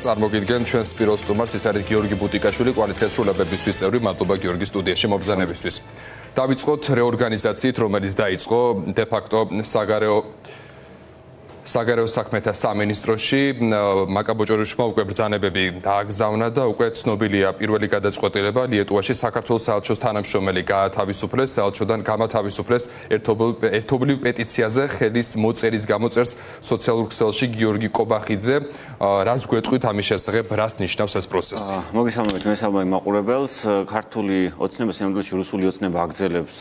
წარმოგიდგენ ჩვენს პირველ სტუმარს, ის არის გიორგი ბუტიკაშვილი, კოალიციას სრულებებისთვის წევრი. მადლობა გიორგი სტუდიაში მობრძანებისთვის. დავიწყოთ რეორგანიზაციით, რომელიც დაიწყო დე-ფაქტო საგარეო საქმეთა სამინისტროში. მაკაბოჭორიშვილმა უკვე ბრძანებები დააგზავნა და უკვე ცნობილია პირველი გადაწყვეტილება. ლიეტუვაში საქართველოს საელჩოს თანამშრომელი გაათავისუფლეს, საელჩოდან გამათავისუფლეს ერთობლივ პეტიციაზე ხელის მოწერის გამოწერს სოციალურ ქსელში გიორგი კობახიძე. რას გვეტყვით ამის შესახებ, რას ნიშნავს ეს პროცესი? მოგესალმებით მესალმები მაყურებელს. ქართული ოცნება, სინამდვილეში რუსული ოცნება აგრძელებს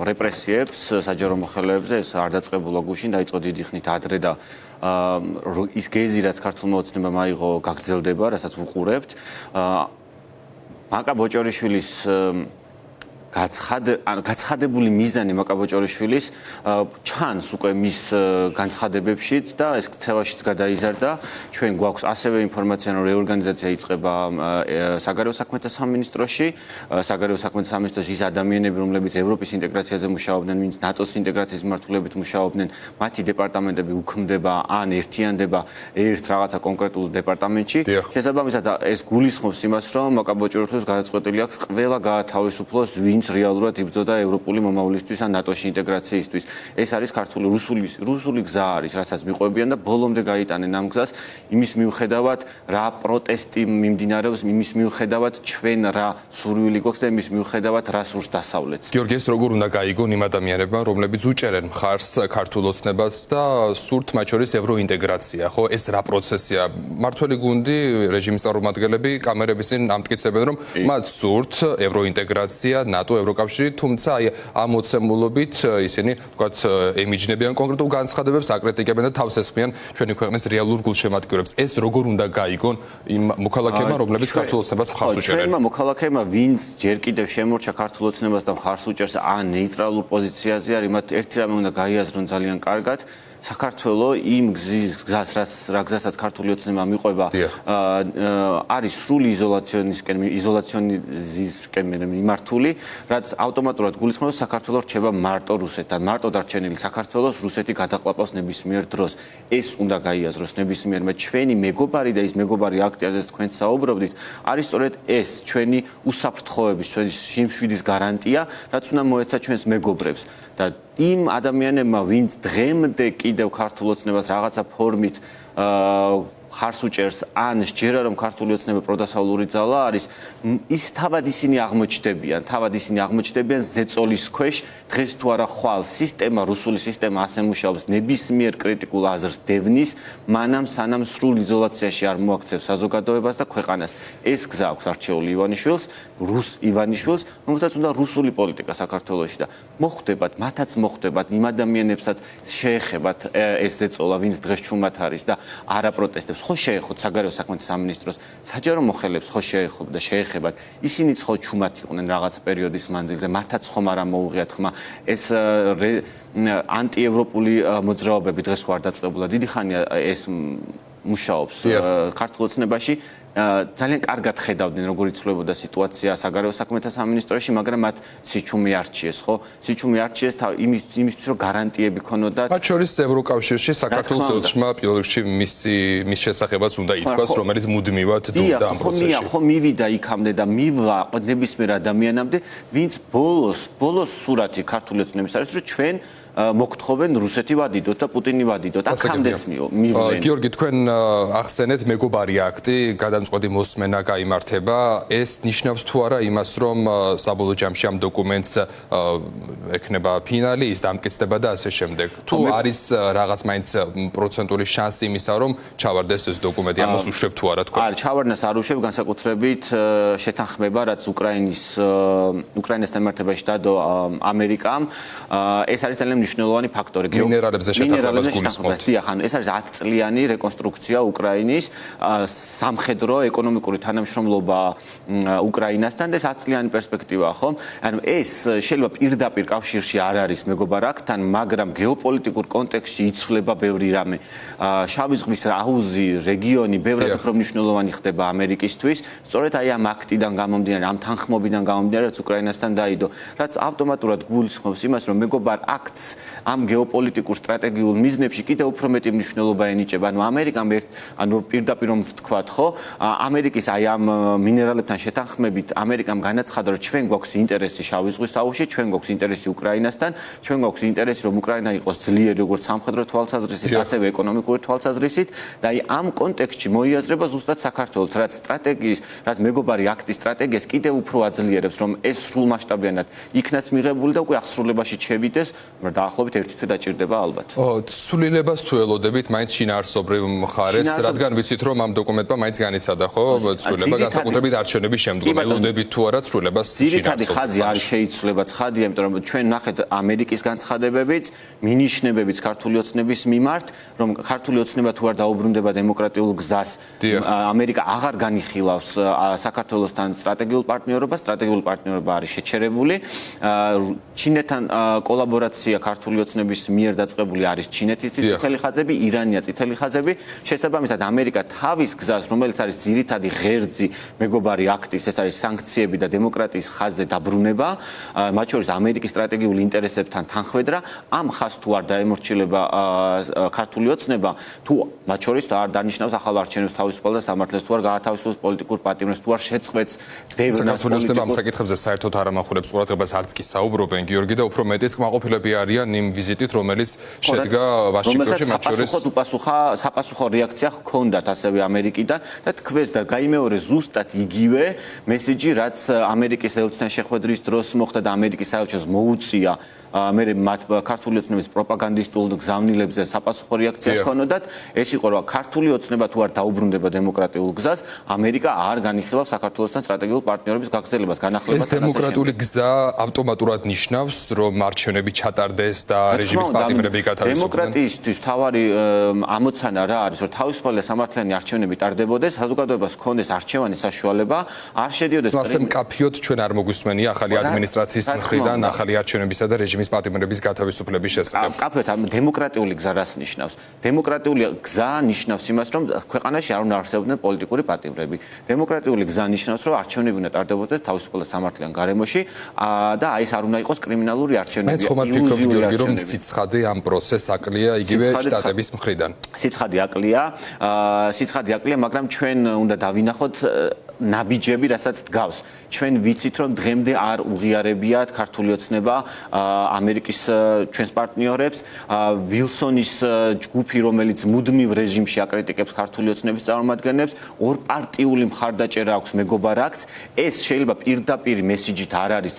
რეპრესიებს საჯარო მოხელეებზე. ეს არ დაწყებულა გუშინ, დაიწყო დიდი ხნით ადრე და ის გეზი, რაც ქართულმა ოცნებამ აიღო, გაგრძელდება, რასაც ვუყურებთ. მაკაბოჭორიშვილის გაცხადებული მიზანი მაკაბოჭორიშვილის ჩანს უკვე მის განცხადებებშიც და ეს ქცევაშიც გადაიზარდა. ჩვენ გვაქვს ასევე ინფორმაცია, რომ რეორგანიზაცია იწყება საგარეო საქმეთა სამინისტროში. საგარეო საქმეთა სამინისტროში ის ადამიანები, რომლებიც ევროპის ინტეგრაციაზე მუშაობდნენ, ვინც ნატოს ინტეგრაციის მიმართულებით მუშაობდნენ, მათი დეპარტამენტები უქმდება ან ერთიანდება ერთ რაღაცა კონკრეტულ დეპარტამენტში. შესაბამისად, ეს გულისხმობს იმას, რომ მაკაბოჭორიშვილს გადაწყვეტილი აქვს ყველა გაათავისუფლოს, ვინც რეალურად იბრძოდა ევროპული მომავლისთვის ან ნატოში ინტეგრაციისთვის. ეს არის ქართული რუსული გზა არის, რასაც მიყვებიან და ბოლომდე გაიტანენ ამ გზას. იმის მიუხედავად, რა პროტესტი მიმდინარეობს, იმის მიუხედავად ჩვენ რა სურვილი გვაქვს და იმის მიუხედავად რა სურს დასავლეთს. გიორგი, ეს როგორ უნდა გაიგონ იმ ადამიანებმა, რომლებიც უჭერენ მხარს ქართულ ოცნებას და სურთ მათ შორის ევროინტეგრაცია, ხო? ეს რა პროცესია? მართველი გუნდი, რეჟიმის წარმომადგენლები კამერების წინ ამტკიცებენ, რომ მათ სურთ ევროინტეგრაცია, ნატო, ევროკავშირი, თუმცა აი ამ მოცემულობით ისინი თქვათ ემიჯნებიან კონკრეტულ განცხადებებს, აკრიტიკებენ და თავს ესხმიან ჩვენი ქვეყნის რეალურ გულშემატკივრებს. ეს როგორ უნდა გაიგონ იმ მოქალაქეებმა, რომლებიც ქართულ ოცნებას მხარს უჭერენ? ჩვენმა მოქალაქეებმა, ვინც ჯერ კიდევ შემორჩა ქართულ ოცნებას და მხარს უჭერს ან ნეიტრალურ პოზიციაზე არის, მათ ერთი რამე უნდა გაიაზრონ ძალიან კარგად. საქართველოს იმ გზას, რა გზასაც ქართული ოცნება მიყვება, არის სრული იზოლაციონიზმისკენ მიმართული, რაც ავტომატურად გულისხმობს საქართველოს რჩება მარტო რუსეთთან, მარტო დარჩენილი საქართველოს რუსეთი გადაყლაპავს ნებისმიერ დროს. ეს უნდა გაიაზროს ნებისმიერ, მაგრამ ჩვენი მეგობარი და ის მეგობარი აქტი, რაზეც თქვენ საუბრობდით, არის სწორედ ეს ჩვენი უსაფრთხოების, ჩვენი შიმშვიდის გარანტია, რაც უნდა მოეცა ჩვენს მეგობრებს და იმ ადამიანებმა, ვინც დღემდე კიდევ ქართულ ოცნებას რაღაცა ფორმით ხარს უჭერს ან სჯერა რომ ქართული ოცნება პროდასავლური ძალა არის, ის თავად ისინი აღმოჩნდებიან ზეწოლის ქვეშ. დღეს თუ არა ხვალ სისტემა, რუსული სისტემა ასე მუშაობს, ნებისმიერ კრიტიკულ აზრს დევნის, მანამ სანამ სრულ იზოლაციაში არ მოაქცევს საზოგადოებას და ქვეყანას. ეს გზა აქვს არჩეული რუს ივანიშვილს, რომელსაც უნდა რუსული პოლიტიკა საქართველოში და მოხდებათ, მათაც მოხდებათ, იმ ადამიანებსაც შეეხებათ ეს ზეწოლა, ვინც დღეს ჩუმად არის და არა პროტესტებს. ხო შეეხოთ საგარეო საქმეთა სამინისტროს, საჯარო მოხელეებს ხო შეეხებათ. ისინიც ხო ჩუმად იყვნენ რაღაც პერიოდის მანძილზე, მათაც ხომ არ მოუღიათ ხმა. ეს ანტიევროპული მოძრაობები დღეს ხო არ დაწყებულა. დიდი ხანია ეს მუშაობს ქართულ ოცნებაში. ძალიან კარგად ხედავდნენ, როგორ იცვლებოდა სიტუაცია საგარეო საქმეთა სამინისტროში, მაგრამ მათ სიჩუმე არჩიეს, ხო? სიჩუმე არჩიეს იმისთვის, რომ გარანტიები ქონოდათ. მათ შორის ევროკავშირში საქართველოს ოცნება პირველ რიგში მის შესახებაც უნდა ითქვას, რომელიც მუდმივად დუღდა ამ პროცესში. ხო მივიდა იქამდე და მივა ნებისმიერ ადამიანამდე, ვინც ბოლოს სურათი ქართული ოცნების არის, რომ ჩვენ მოგთხოვენ რუსეთი ვადიდოთ და პუტინი ვადიდოთ. აქამდეც მივიდნენ. გიორგი, თქვენ ახსენეთ მეგობარი აქტი, გადამწყვეტი მოსმენა გაიმართება. ეს ნიშნავს თუ არა იმას, რომ საბოლოო ჯამში ამ დოკუმენტს ექნება ფინალი, ის დამტკიცდება და ასე შემდეგ. თუ არის რაღაც მაინც პროცენტული შანსი იმისა, რომ ჩავარდეს ეს დოკუმენტი, ამას უშვებ თუ არა თქვენ? არა, ჩავარდნას არ უშვებ, განსაკუთრებით შეთანხმება, რაც უკრაინასთან მიმართებაში დადო ამერიკამ. ეს არის ძალიან მნიშვნელოვანი ფაქტორი. მინერალებზე შეთანხმებას გულისხმობთ. დიახ, ეს არის 10 წლიანი რეკონსტრუქცია უკრაინის, სამხედრო ეკონომიკური თანამშრომლობა უკრაინასთან და ეს 10 წლიანი პერსპექტივაა, ხო? ანუ ეს შეიძლება პირდაპირ კავშირში არ არის მეგობარ აქტთან, მაგრამ გეოპოლიტიკურ კონტექსტში იცვლება ბევრი რამე. შავი ზღვის აუზი რეგიონი ბევრად უფრო მნიშვნელოვანი ხდება ამერიკისთვის, სწორედ აი ამ აქტიდან გამომდინარე, ამ თანხმობიდან გამომდინარე, რაც უკრაინასთან დაიდო, რაც ავტომატურად გულისხმობს იმას, რომ მეგობარ აქტს ამ გეოპოლიტიკურ სტრატეგიულ მიზნებში კიდევ უფრო მეტი მნიშვნელობა ენიჭება. ანუ ამერიკამ პირდაპირ რომ ვთქვათ, ხო, ამერიკის აი ამ მინერალებთან შეთანხმებით ამერიკამ განაცხადა, რომ ჩვენ გვაქვს ინტერესი შავი ზღვის აუზში, ჩვენ გვაქვს ინტერესი უკრაინასთან, ჩვენ გვაქვს ინტერესი, რომ უკრაინა იყოს ძლიერი როგორც სამხედრო თვალსაზრისით, ასევე ეკონომიკური თვალსაზრისით და აი ამ კონტექსტში მოიაზრება ზუსტად საქართველოს, რაც სტრატეგიის, რაც მეგობარი აქტის სტრატეგიას კიდევ უფრო აძლიერებს, რომ ეს სრულმასშტაბიანად იქნას მიღებული და უკვე აღსრულებაში შევიდეს, დაახლოებით ერთი თვე დაჭირდება ალბათ. ცვლილებას თუ ელოდებით, მაინც შინაარსობრივ მხარეს, რადგან ვიცით, რომ ამ დოკუმენტმა მაინც განიცადა, ხო, ცვლილება განსაკუთრებით არჩევნების შემდგომ. ელოდებით თუ არა ცვლილებას ძირითადი ხაზი არ შეიცვლება ცხადია, იმიტომ რომ ჩვენ ნახეთ ამერიკის განცხადებებიც, მინიშნებებიც ქართული ოცნების მიმართ, რომ ქართული ოცნება თუ არ დაუბრუნდება დემოკრატიულ გზას, ამერიკა აღარ განიხილავს საქართველოსთან სტრატეგიულ პარტნიორობას, სტრატეგიული პარტნიორობა არის შეჩერებული. ჩინეთთან კოლაბორაცია ქართული ოცნების მიერ დაწყებული არის ჩინეთის წითელი ხაზები, ირანია წითელი ხაზები. შესაბამისად, ამერიკა თავის გზას, რომელიც არის ძირითადი ღერძი მეგობარი აქტის, ეს არის სანქციები და დემოკრატიის ხაზზე დაბრუნება, მათ შორის ამერიკის სტრატეგიული ინტერესებთან თანხვედრა, ამ ხაზს თუ არ დაემორჩილება ქართული ოცნება, თუ მათ შორის არ დანიშნავს ახალ არჩევნებს თავისუფალ და სამართლეს, თუ არ გაათავისუფლებს პოლიტიკურ პატიმრებს, თუ არ შეწყვეტს დევნას პოლიტიკურ ამ საკითხებზე საერთოდ არ ამახვილებს ყურადღებას არც კი საუბრობენ გიორგი და უფრო მეტიც კმაყოფილები არიან იმ ვიზიტით, რომელიც შედგა ვაშინგტონში, მათ შორის საპასუხო რეაქცია ჰქონდათ ასევე ამერიკიდან და თქვეს და გაიმეორე ზუსტად იგივე მესიჯი, რაც ამერიკის ელჩთან შეხვედრის დროს მოხდა და ამერიკის საელჩოს მოუწია მე მათ ქართული ოცნების პროპაგანდისტულ გზავნილებზე საპასუხო რეაქცია ჰქონოდათ. ეს იყო რომ ქართული ოცნება თუ არ დაუბრუნდება დემოკრატიულ გზას, ამერიკა არ განიხილავს საქართველოსთან სტრატეგიულ პარტნიორობის გაგრძელებას, განახლებას. ეს დემოკრატიული გზა ავტომატურად ნიშნავს, რომ არჩევნები ჩატარდეს და რეჟიმის პატიმრები გათავისუფლდნენ. დემოკრატიისთვის თავარი ამოცანა რა არის, რომ თავისუფალი და სამართლიანი არჩევნები ტარდებოდეს, საზოგადოებას ჰქონდეს არჩევანის საშუალება, არ შედიოდეს ასე მკაფიოდ ჩვენ არ მოგვისმენია ახალი ადმინისტრაციის მხრიდან ახალი არჩევნებისა და რეჟიმის პატიმრების გათავისუფლების შესახებ. მკაფიოდ დემოკრატიული გზა რას ნიშნავს? დემოკრატიული გზა ნიშნავს იმას, რომ ქვეყანაში არ უნდა არსებობდნენ პოლიტიკური პატიმრები. დემოკრატიული გზა ნიშნავს, რომ არჩევნები უნდა ტარდებოდეს თავისუფალ და სამართლიან გარემოში და აი ეს არ უნდა იყოს კრიმინალური არჩევნები. მე ხომ არ ვფიქრობ, გიორგი, რომ სიცხადე ამ პროცესს აკლია იგივე შტატების მხრიდან. სიცხადე აკლია, მაგრამ ჩვენ უნდა დავინახოთ ნაბიჯები, რასაც დგავს. ჩვენ ვიცით, რომ დღემდე არ უღიარებიათ ქართული ოცნება ამერიკის ჩვენს პარტნიორებს, ვილსონის ჯგუფი, რომელიც მუდმივ რეჟიმში აკრიტიკებს ქართული ოცნების წარმომადგენლებს, ორპარტიული მხარდაჭერა აქვს მეგობარ აქტს. ეს შეიძლება პირდაპირ მესიჯით არ არის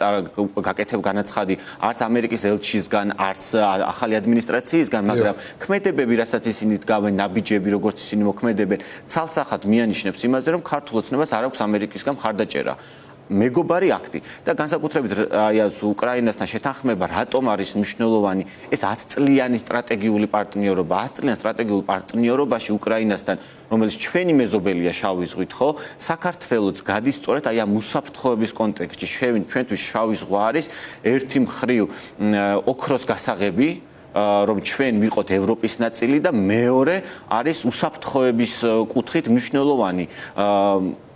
გაკეთებ განაცხადი არც ამერიკის ელჩისგან, არც ახალი ადმინისტრაციისგან, მაგრამ ქმედებები, რასაც ისინი დგავენ, ნაბიჯები, როგორც ისინი მოქმედებენ, ცალსახად მიანიშნებს იმაზე, რომ ქართულ ოცნებას არ აქვს ამერიკისგან მხარდაჭერა. მეგობარი აქტი და განსაკუთრებით აი ეს უკრაინასთან შეთანხმება რატომ არის მნიშვნელოვანი? ეს 10 წლიანი სტრატეგიული პარტნიორობა, 10 წლიან სტრატეგიულ პარტნიორობაში უკრაინასთან, რომელიც ჩვენი მეზობელია შავი ზღვით, ხო? საქართველოს გადის სწორედ აი ამ უსაფრთხოების კონტექსტში. ჩვენთვის შავი ზღვა არის ერთი მხრივ ოქროს გასაღები, რომ ჩვენ ვიყოთ ევროპის ნაწილი და მეორე არის უსაფრთხოების კუთხით მნიშვნელოვანი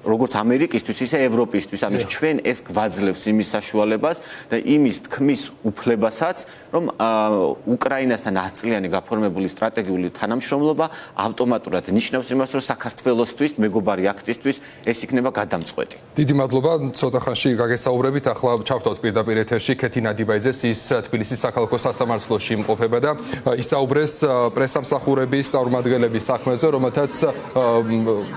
როგორც ამერიკისთვის, ისე ევროპისთვის. ანუ ჩვენ ეს გვაძლევს იმის საშუალებას და იმის თქმის უფლებასაც, რომ უკრაინასთან 10 წლიანი გაფორმებული სტრატეგიული თანამშრომლობა ავტომატურად ნიშნავს იმას, რომ საქართველოსთვის, მეგობარი აქტისთვის ეს იქნება გადამწყვეტი. დიდი მადლობა, ცოტა ხანში გაგესაუბრებით. ახლა ჩავთვალთ პირდაპირ ეთერში ქეთი ნადიბაიძეს, ის თბილისის საქალაქო სასამართლოში იმყოფება და ისაუბრეს პრესამსახურების წარმომადგენლების საქმეზე, რომელთაც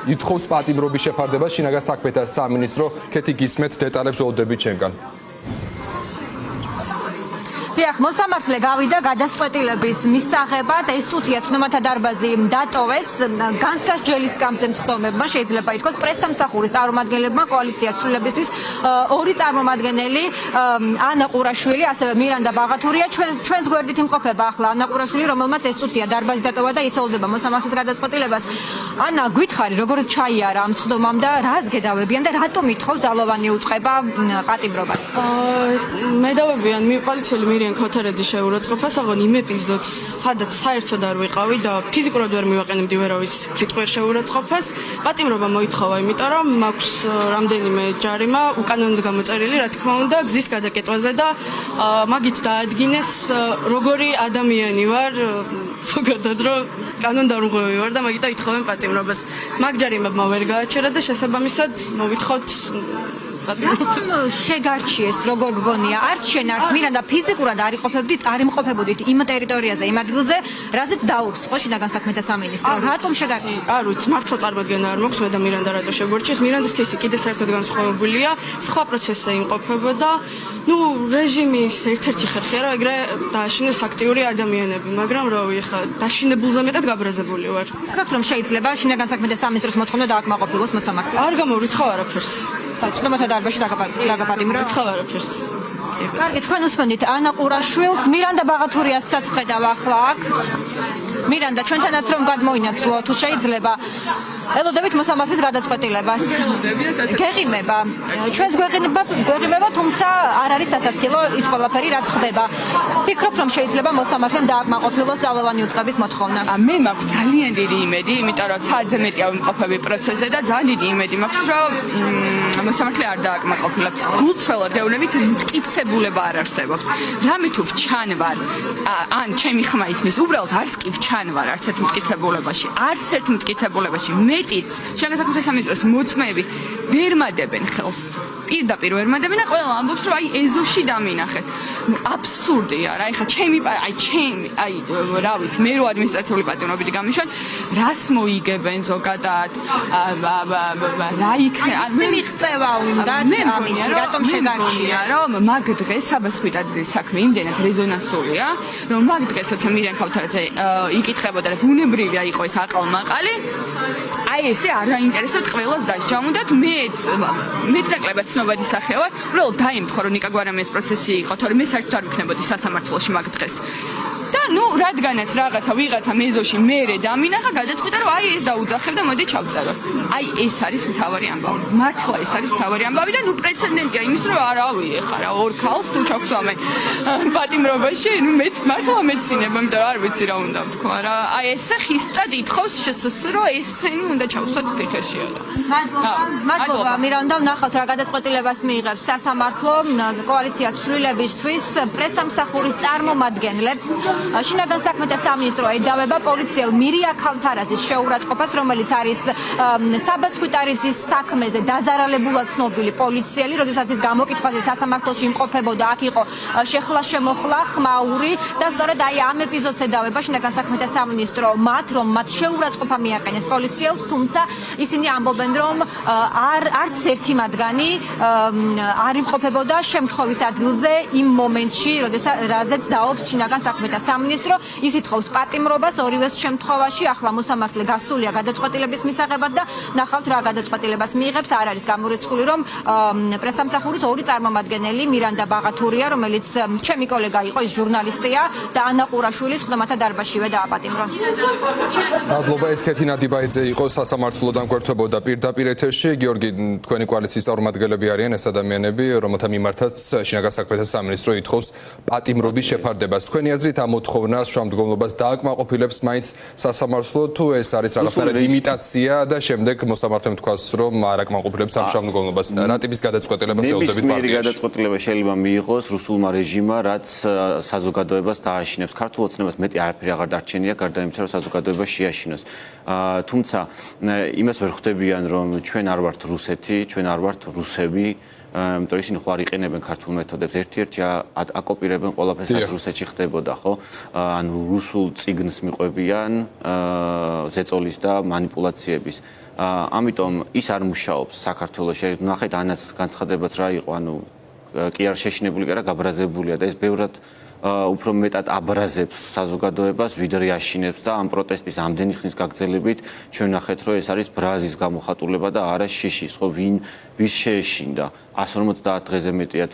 ითხოვს პატიმრობის შეფარდება. შინაგან საქმეთა სამინისტრო. ქეთი გისმენთ დეტალებს ველოდებით ჩვენგან. დიახ, მოსამართლე გავიდა გადაწყვეტილების მისაღებად, ეს წუთია ცნობათა დარბაზი დატოვეს განსასჯელის სკამზე მცდომებმა, შეიძლება ითქვას პრესამსახურის წარმომადგენლებმა კოალიცია ცვლილებისთვის ორი წარმომადგენელი ანა ყურაშვილი, ასევე მირანდა ბაღათურია, ჩვენს გვერდით იმყოფება ახლა ანა ყურაშვილი, რომელმაც ეს წუთია დარბაზი დატოვა და ისოლდება მოსამართლის გადაწყვეტილებას. ანა, გითხარი, როგორ ჩაიარა ამ სხდომამ და რას გედავებიან და რატომ ითხოვს ძალოვანი უწყება პატიმრობას? მე დავებიან მიყოლიჩელი მირიან მირიან ქოთარაძის შეურაცხყოფას, აღარ იმ ეპიზოდს, სადაც საერთოდ არ ვიყავი და ფიზიკურად ვერ მივაყენებდი ვერავის სიტყვიერ შეურაცხყოფას. პატიმრობა მოითხოვა, იმიტომ რომ მაქვს რამდენიმე ჯარიმა უკანონოდ გამოწერილი, რა თქმა უნდა, გზის გადაკეტვაზე და მაგით დაადგინეს როგორი ადამიანი ვარ, ზოგადად რომ კანონდარღვევი ვარ და მაგით ითხოვენ პატიმრობას. მაგ ჯარიმებმა ვერ გააჩერა და შესაბამისად მოვითხოვთ შეგარჩიეს როგორ გგონია არც შენ არც მირანდა ფიზიკურად არ იმყოფებოდით იმ ტერიტორიაზე იმ ადგილზე რაზეც დაურს ხო შინაგან საქმეთა სამინისტრო რატომ შეგარჩიეს არ ვიცი მართლა წარმოადგენა არ მაქვს მე და მირანდა რატო შეგვარჩიეს მირანდის кейსი კიდე საერთოდ განსხვავებულია სხვა პროცესზე იმყოფებოდა რეჟიმის ერთ-ერთი ხერხია რომ ეგრე დააშინეს აქტიური ადამიანები მაგრამ რა ვიცი ხა დაშინებულზე მეტად გაბრაზებული ვარ ვფიქრობ რომ შეიძლება შინაგან საქმეთა სამინისტროს მოთხოვნა დააკმაყოფილოს მოსამართლე არ გამორიცხავ არაფერს საცნობათა დარბაზში დაგაპატიმრა რიცხავ არაფერს კარგი თქვენ უსმენთ ანა ყურაშვილს მირანდა ბაღათურიასაც ხედავ ახლა აქ მირანდა ჩვენთანაც რომ გადმოინაცვლო თუ შეიძლება ელოდებით მოსამართლის გადაწყვეტილებას გეღიმება ჩვენს გვეღიმება თუმცა არ არის სასაცილო ის ყველაფერი რაც ხდება ფიქრობ რომ შეიძლება მოსამართლემ დააკმაყოფილოს ძალოვანი უწყების მოთხოვნა მე მაქვს ძალიან დიდი იმედი იმიტომ რომ ცალზე მეტი ავიმყოფები პროცესზე და ძალიან დიდი იმედი მაქვს რომ მოსამართლე არ დააკმაყოფილებს გულწრფელად გეუბნებით მტკიცებულება არ არსებობს რამე თუ ვჩანვარ ან ჩემი ხმა ისმის უბრალოდ არც კი ვჩანვარ არც ერთ მტკიცებულებაში მეტიც შინაგან საქმეთა სამინისტროს მოწმეები ვერ მადებენ ხელს პირდაპირ ვერ მადებენ და ყველა ამბობს რომ აი ეზოში დამინახეთ აბსურდია რა ეხა ჩემი რა ვიცი მე რო ადმინისტრაციული პატიმრობითი გამიშვენ რას მოიგებენ ზოგადად რა იქნება მიღწევა უნდა ამით რატომ შეგარჩია რომ მაგ დღეს საბასხვიტაძის საქმე იმდენად რეზონანსულია რომ მაგ დღეს როცა მირიან ქავთარაძე იკითხებოდა რა ბუნებრივია იყო ეს აყალმაყალი აი ესე არ აინტერესებთ ყველას დასჯამუნდათ მეც მეტნაკლებად ცნობადი სახეობა უბრალოდ დაიმთხო რომ ნიკა გვარამიას პროცესი იყო თორემ მე საერთოდ არ ვიქნებოდი სასამართლოში მაგ დღეს და რადგანაც რაღაცა ვიღაცა მეზოში მერე დამინახა გადაწყვიტა რომ აი ეს დაუძახებ და მოდი ჩავწერო აი ეს არის მთავარი ამბავი მართლა ეს არის მთავარი ამბავი და პრეცედენტია იმის რომ არავი ეხა რა ორ ქალს თუ ჩაგვსვამენ პატიმრობაში მეც მართლა მეცინებ იმიტომ რომ არ ვიცი რა უნდა ვთქვა რა აი ესე ხისტად ითხოვს შესს რომ ესენი უნდა ჩავსვათ ციხეშია და მადლობა მირანდა ვნახავთ რა გადაწყვეტილებას მიიღებს სასამართლო კოალიცია ცვლილებისთვის პრესამსახურის წარმომადგენლებს შინაგან საქმეთა სამინისტრო ედავება პოლიციელ მირია ქავთარაძის შეურაცხყოფას რომელიც არის საბასხვიტარიძის საქმეზე დაზარალებულად ცნობილი პოლიციელი როდესაც ის გამოკითხვაზე სასამართლოში იმყოფებოდა აქ იყო შეხლა-შემოხლა ხმაური და სწორედ აი ამ ეპიზოდს ედავება შინაგან საქმეთა სამინისტრო რომ მათ შეურაცხყოფა მიაყენეს პოლიციელს თუმცა ისინი ამბობენ რომ არც ერთი მათგანი არ იმყოფებოდა შემთხვევის ადგილზე იმ მომენტში რაზეც დაობს შინაგან საქმეთა სამინისტრო ის ითხოვს პატიმრობას ორივეს შემთხვევაში ახლა მოსამართლე გასულია გადაწყვეტილების მისაღებად და ნახავთ რა გადაწყვეტილებას მიიღებს არ არის გამორიცხული რომ პრესამსახურის ორი წარმომადგენელი მირანდა ბაღათურია რომელიც ჩემი კოლეგა იყო ის ჟურნალისტია და ანა ყურაშვილი ხდომათა დარბაზშივე დააპატიმრა მადლობა ეს კეთი ნადიბაიძე იყო სასამართლოდან გვერდებოდა პირდაპირ ეთერში გიორგი თქვენი კოალიციის წარმომადგენლები არიან ეს ადამიანები რომელთა მიმართაც შინაგან საქმეთა სამინისტრო ითხოვს პატიმრობის შეფარდებას თქვენი აზრით ამ მოთხოვნას შუამდგომლობას დააკმაყოფილებს მაინც სასამართლო თუ ეს არის რაღაცნაირად იმიტაცია და შემდეგ მოსამართლემ თქვას რომ არ აკმაყოფილებს ამ შუამდგომლობას რა ტიპის გადაწყვეტილებას ელოდებით პარტიაში გადაწყვეტილება შეიძლება მიიღოს რუსულმა რეჟიმმა რაც საზოგადოებას დააშინებს ქართულ ოცნებას მეტი არაფერი აღარ დარჩენია გარდა იმისა რომ საზოგადოებას შეაშინოს თუმცა იმას ვერ ხვდებიან რომ ჩვენ არ ვართ რუსეთი ჩვენ არ ვართ რუსები იმიტომ ისინი ხო არ იყენებენ ქართულ მეთოდებს ერთ-ერთი აკოპირებენ ყველაფერს რაც რუსეთში ხდებოდა ხო ანუ რუსულ წიგნს მიყვებიან ზეწოლის და манипуляციების ამიტომ ის არ მუშაობს საქართველოში ნახეთ ანას განცხადებაც რა იყო ანუ კი არ შეშინებული კი არა გაბრაზებულია და ეს ბევრად უფრო მეტად აბრაზებს საზოგადოებას ვიდრე აშინებს და ამ პროტესტის ამდენი ხნის გაგრძელებით ჩვენ ნახეთ რომ ეს არის ბრაზის გამოხატულება და არა შიშის ხო ვის შეეშინდა 150 დღეზე მეტიათ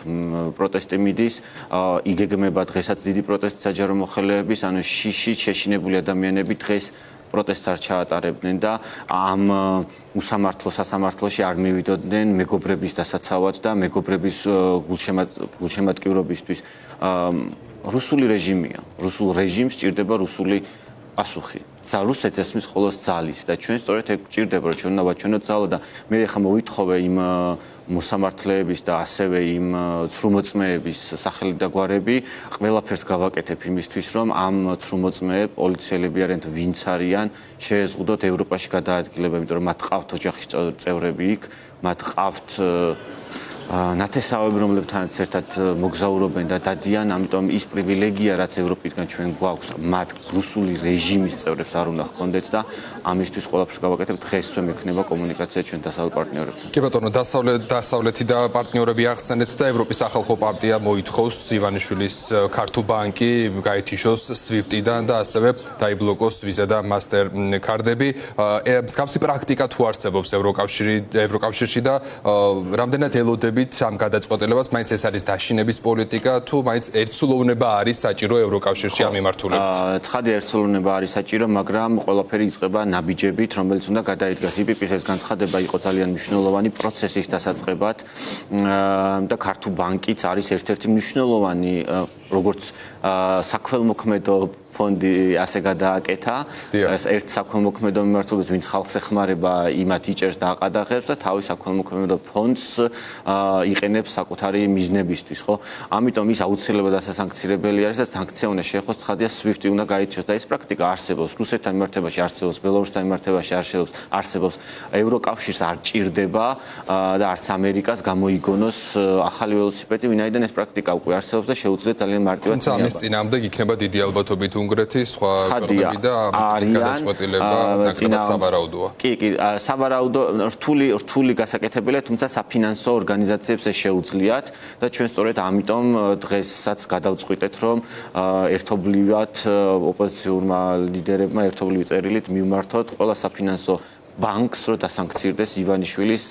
პროტესტი მიდის იგეგმება დღესაც დიდი პროტესტი საჯარო მოხელეების ანუ შიშით შეშინებული ადამიანები დღეს პროტესტს არ ჩაატარებდნენ და ამ სასამართლოში არ მივიდოდნენ მეგობრების დასაცავად და მეგობრების გულშემატკივრობისთვის. რუსული რეჟიმია. რუსულ რეჟიმს ჭირდება რუსული პასუხი. რუსეთს ესმის მხოლოდ ძალის და ჩვენ სწორედ ეგ გვჭირდება, რომ ჩვენ უნდა ვაჩვენოთ ძალა და მე ახლა მოვითხოვე იმ მოსამართლეების და ასევე იმ ცრუმოწმეების სახელი და გვარები ყველაფერს გავაკეთებ იმისთვის, რომ ამ ცრუმოწმეებ პოლიციელები არიან ვინც არიან შეეზღუდოთ ევროპაში გადაადგილება, იმიტომ რომ მათ ყავთ ოჯახის წევრები იქ, მათ ყავთ ნათესავები, რომლებთანაც ერთად მოგზაურობენ და დადიან, ამიტომ ის პრივილეგია, რაც ევროპისგან ჩვენ გვაქვს, მათ რუსული რეჟიმის წევრებს არ უნდა ჰქონდეთ და ამისთვის ყველაფერს გავაკეთებთ. დღესვე მექნება კომუნიკაცია ჩვენ დასავლეთ პარტნიორებთან. კი ბატონო, დასავლეთი და პარტნიორები ახსენეთ და ევროპის სახალხო პარტია მოითხოვს ივანიშვილის ქართულ ბანკი გაითიშოს SWIFT-დან და ასევე დაიბლოკოს ვიზა და მასტერკარდები. მსგავსი პრაქტიკა თუ არსებობს ევროკავშირში და რამდენად ელოდებით ამ გადაწყვეტილებას, მაინც ეს არის დაშინების პოლიტიკა თუ მაინც ერთსულოვნება არის საჭირო ევროკავშირში ამ მიმართულებით? ცხადია, ერთსულოვნება არის საჭირო, მაგრამ ყველაფერი იწყება ნაბიჯებით, რომელიც უნდა გადაიდგას. IPP-ის ეს განცხადება იყო ძალიან მნიშვნელოვანი პროცესის დასაწყებად და ქართულ ბანკიც არის ერთ-ერთი მნიშვნელოვანი, როგორც საქველმოქმედო ფონდი ასე გადააკეთა. ეს ერთ საქველმოქმედო მიმართულებას, ვინც ხალხს ეხმარება, იმათ იჭერს და აყადაღებს და თავის საქველმოქმედო ფონდს იყენებს საკუთარი მიზნებისთვის, ხო? ამიტომ ის აუცილებლად დასასანქცირებელი არის და სანქცია უნდა შეეხოს, ცხადია, SWIFT-ი უნდა გაითიშოს და ეს პრაქტიკა არსებობს. რუსეთთან მიმართებაში არსებობს, ბელორუსთან მიმართებაში არსებობს. ევროკავშირს არ ჭირდება და არც ამერიკას გამოიგონოს ახალი ველოსიპედი, ვინაიდან ეს პრაქტიკა უკვე არსებობს და შეუძლია ძალიან მარტივად თუმცა ამის წინააღმდეგ იქნება დიდი ალბათობით უნგრეთი, სხვა ქვეყნები და ამ გადაწყვეტილება ნაკლებად სავარაუდოა. კი, სავარაუდო რთული გასაკეთებელია, თუმცა საფინანსო ორგანიზაციებს ეს შეუძლიათ და ჩვენ სწორედ ამიტომ დღესაც გადავწყვიტეთ, რომ ერთობლივად ოპოზიციურმა ლიდერებმა ერთობლივი წერილით მივმართოთ ყველა საფინანსო ბანკს, რომ დასანქცირდეს ივანიშვილის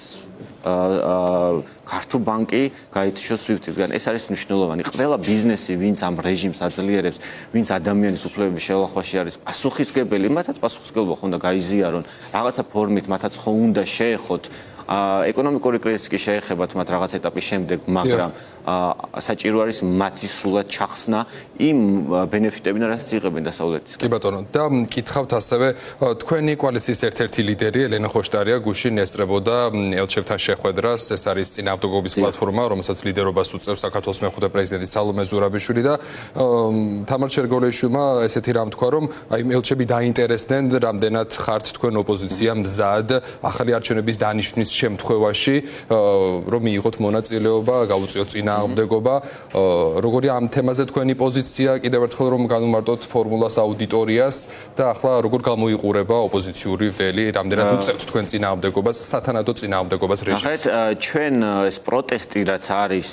ქართულ ბანკი გაითიშოს SWIFT-ისგან. ეს არის მნიშვნელოვანი. ყველა ბიზნესი, ვინც ამ რეჟიმს აძლიერებს, ვინც ადამიანის უფლებების შელახვაში არის პასუხისმგებელი, მათაც პასუხისმგებლობა ხო უნდა გაიზიარონ. რაღაცა ფორმით მათაც ხო უნდა შეეხოთ. ეკონომიკური კრიზისი კი შეეხებათ მათ რაღაც ეტაპის შემდეგ, მაგრამ საჭირო არის მათი სრულად ჩახსნა იმ ბენეფიტებიდან, რასაც იღებენ დასავლეთისგან. კი ბატონო, და მკითხავთ ასევე თქვენი კოალიციის ერთ-ერთი ლიდერი ელენა ხოშტარია გუშინ ესწრებოდა ელჩებთან შეხვედრას. ეს არის წინააღმდეგობის პლატფორმა, რომელსაც ლიდერობას უწევს საქართველოს მეხუთე პრეზიდენტი სალომე ზურაბიშვილი და თამარ ჩერგოლეიშვილმა ესეთი რამ თქვა, რომ აი ელჩები დაინტერესდნენ, რამდენად ხართ თქვენ ოპოზიცია მზად ახალი არჩევნების დანიშვნის შემთხვევაში, რომ მიიღოთ მონაწილეობა, გაუწიოთ წინააღმდეგობა. როგორია ამ თემაზე თქვენი პოზიცია? კიდევ ერთხელ რომ განვმარტოთ ფორმულას აუდიტორიას და ახლა როგორ გამოიყურება ოპოზიციური ველი, რამდენად უწევთ თქვენ წინააღმდეგობას, სათანადო წინააღმდეგობას რეჟიმს? ჩვენ ეს პროტესტი რაც არის,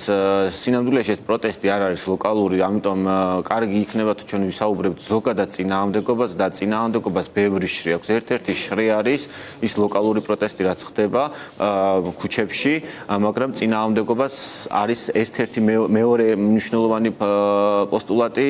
სინამდვილეში ეს პროტესტი არ არის ლოკალური, ამიტომ კარგი იქნება თუ ჩვენ ვისაუბრებთ ზოგადად წინააღმდეგობას და წინააღმდეგობას ბევრი შრი აქვს. ერთ-ერთი შრი არის ის ლოკალური პროტესტი, რაც ხდება ქუჩებში, მაგრამ წინააღმდეგობას არის ერთ-ერთი მეორე მნიშვნელოვანი პოსტულატი,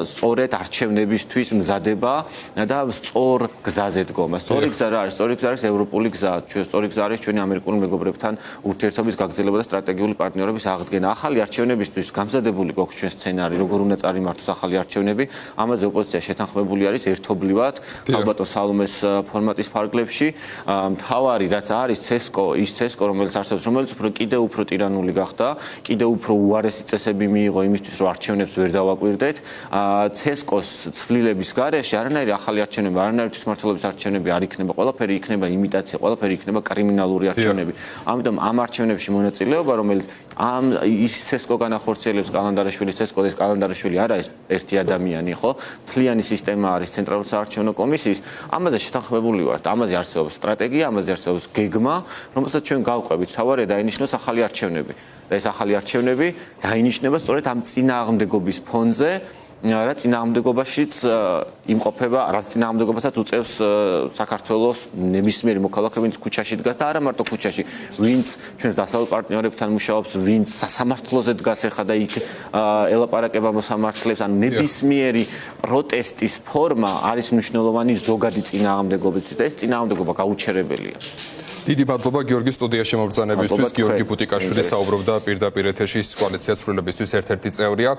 სწორედ არჩევნებისთვის მზადება და სწორ გზაზე დგომა. სწორი გზა რა არის? სწორი გზა არის ევროპული გზა. სწორი გზა არის ჩვენი ამერიკული მეგობრებთან ურთიერთობის გაგრძელება და სტრატეგიული პარტნიორობის აღდგენა. ახალი არჩევნებისთვის გამზადებული გვაქვს ჩვენ სცენარი, როგორ უნდა წარიმართოს ახალი არჩევნები. ამაზე ოპოზიცია შეთანხმებული არის ერთობლივად, ალბათო სალომეს ფორმატის ფარგლებში. მთავარი რაც არის ის CESCO, რომელიც არსებობს, რომელიც კიდევ უფრო ტირანული გახდა, კიდევ უფრო უარესი წესები მიიღო იმისთვის, რომ არჩევნებს ვერ დავაკვირდეთ. CESCO-ს ცვლილების გარეშე არანაირი ახალი არჩევნები, არანაირი თვითმმართველობის არჩევნები არ იქნება, ყველაფერი იქნება იმიტაცია, ყველაფერი იქნება კრიმინალური არჩევნები. ამიტომ ამ არჩევნებში მონაწილეობა, რომელიც ის CESCO განახორციელებს კალანდარაშვილის CESCO, ეს კალანდარაშვილი არ არის ერთი ადამიანი, ხო? მთლიანი სისტემა არის ცენტრალური საარჩევნო კომისიის. ამაზე შეთანხმებული ვართ, ამაზე არსებობს სტრატეგია, ამაზე არსებობს გეგმა, რომელსაც ჩვენ გავყვებით. თავარია დაინიშნოს ახალი არჩევნები. და ეს ახალი არჩევნები დაინიშნება სწორედ ამ წინააღმდეგობის ფონზე, რა წინააღმდეგობაშიც იმყოფება, რა წინააღმდეგობასაც უწევს საქართველოს ნებისმიერი მოქალაქე, ვინც ქუჩაში დგას და არა მარტო ქუჩაში, ვინც ჩვენს დასავლელ პარტნიორებთან მუშაობს, ვინც სასამართლოზე დგას ახლა და იქ ელაპარაკება მოსამართლეებს, ანუ ნებისმიერი პროტესტის ფორმა არის მნიშვნელოვანი ზოგადი წინააღმდეგობისთვის და ეს წინააღმდეგობა გაუჩერებელია. დიდი მადლობა გიორგი სტუდიაში მობრძანებისთვის. მადლობა გიორგი თქვენ. პუტიკაშვილი საუბრობდა პირდაპირ ეთერში კოალიცია ცვლილებისთვის ერთ-ერთი წევრია.